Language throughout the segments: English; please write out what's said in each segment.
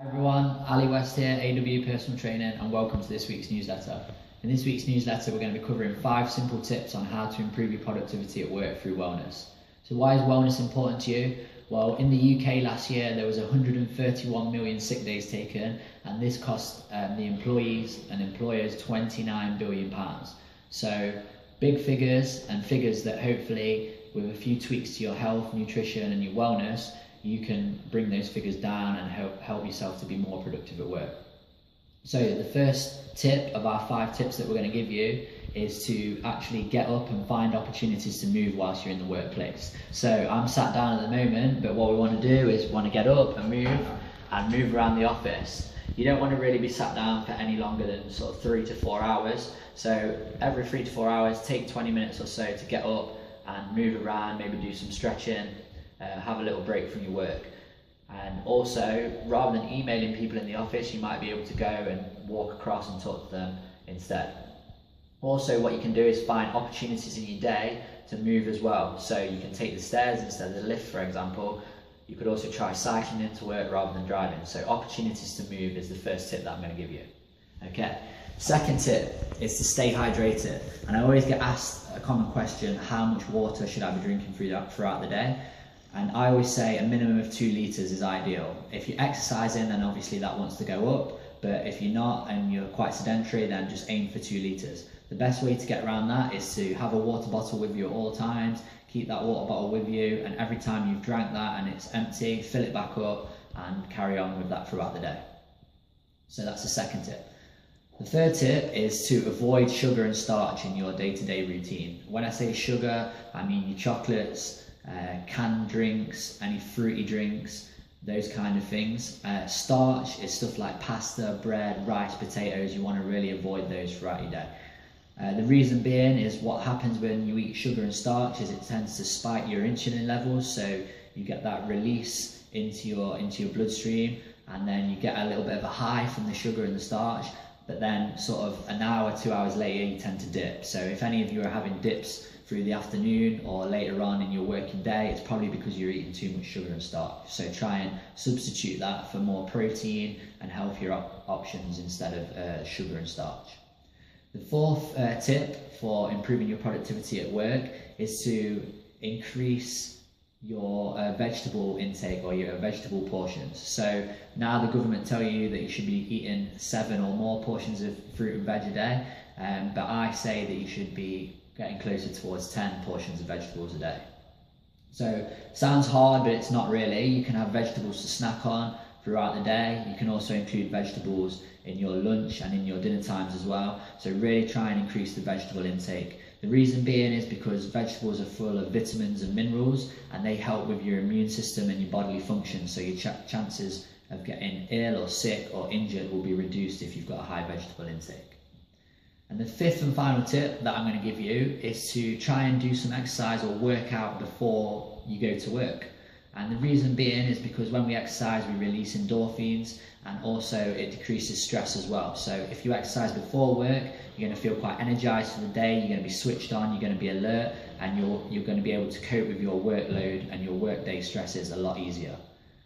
Hi everyone, Ali West here, AW Personal Training, and welcome to this week's newsletter. In this week's newsletter, we're going to be covering 5 simple tips on how to improve your productivity at work through wellness. So why is wellness important to you? Well, in the UK last year, there was 131 million sick days taken, and this cost the employees and employers £29 billion. So big figures, and figures that hopefully, with a few tweaks to your health, nutrition and your wellness, you can bring those figures down and help yourself to be more productive at work. So the first tip of our 5 tips that we're going to give you is to actually get up and find opportunities to move whilst you're in the workplace. So I'm sat down at the moment, but what we want to do is get up and move around the office. You don't want to really be sat down for any longer than sort of 3 to 4 hours. So every 3 to 4 hours, take 20 minutes or so to get up and move around, maybe do some stretching, have a little break from your work. And also, rather than emailing people in the office, you might be able to go and walk across and talk to them instead. Also, what you can do is find opportunities in your day to move as well. So you can take the stairs instead of the lift, for example. You could also try cycling into work rather than driving. So opportunities to move is the first tip that I'm going to give you. Okay. Second tip is to stay hydrated. And I always get asked a common question: how much water should I be drinking throughout the day? And I always say a minimum of 2 litres is ideal. If you're exercising, then obviously that wants to go up, but if you're not and you're quite sedentary, then just aim for 2 litres. The best way to get around that is to have a water bottle with you at all times, keep that water bottle with you, and every time you've drank that and it's empty, fill it back up and carry on with that throughout the day. So that's the second tip. The third tip is to avoid sugar and starch in your day-to-day routine. When I say sugar, I mean your chocolates, canned drinks, any fruity drinks, those kind of things. Starch is stuff like pasta, bread, rice, potatoes. You want to really avoid those throughout your day. The reason being is what happens when you eat sugar and starch is it tends to spike your insulin levels, so you get that release into your bloodstream, and then you get a little bit of a high from the sugar and the starch, but then sort of an hour, 2 hours later you tend to dip. So if any of you are having dips through the afternoon or later on in your working day, it's probably because you're eating too much sugar and starch. So try and substitute that for more protein and healthier options instead of sugar and starch. The fourth tip for improving your productivity at work is to increase your vegetable intake or your vegetable portions. So now the government tell you that you should be eating 7 or more portions of fruit and veg a day, but I say that you should be getting closer towards 10 portions of vegetables a day. So sounds hard, but it's not really. You can have vegetables to snack on throughout the day. You can also include vegetables in your lunch and in your dinner times as well. So really try and increase the vegetable intake. The reason being is because vegetables are full of vitamins and minerals, and they help with your immune system and your bodily function. So your chances of getting ill or sick or injured will be reduced if you've got a high vegetable intake. And the fifth and final tip that I'm going to give you is to try and do some exercise or work out before you go to work. And the reason being is because when we exercise, we release endorphins, and also it decreases stress as well. So if you exercise before work, you're going to feel quite energized for the day, you're going to be switched on, you're going to be alert, and you're going to be able to cope with your workload and your workday stresses a lot easier.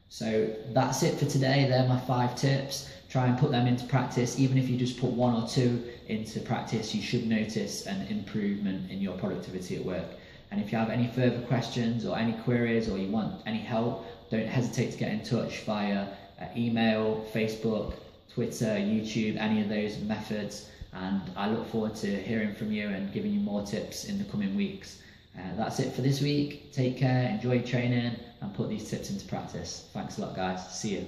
So that's it for today. They're my 5 tips. Try and put them into practice. Even if you just put 1 or 2 into practice, you should notice an improvement in your productivity at work. And if you have any further questions or any queries, or you want any help, don't hesitate to get in touch via email, Facebook, Twitter, YouTube, any of those methods. And I look forward to hearing from you and giving you more tips in the coming weeks. That's it for this week. Take care, enjoy your training, and put these tips into practice. Thanks a lot, guys. See you.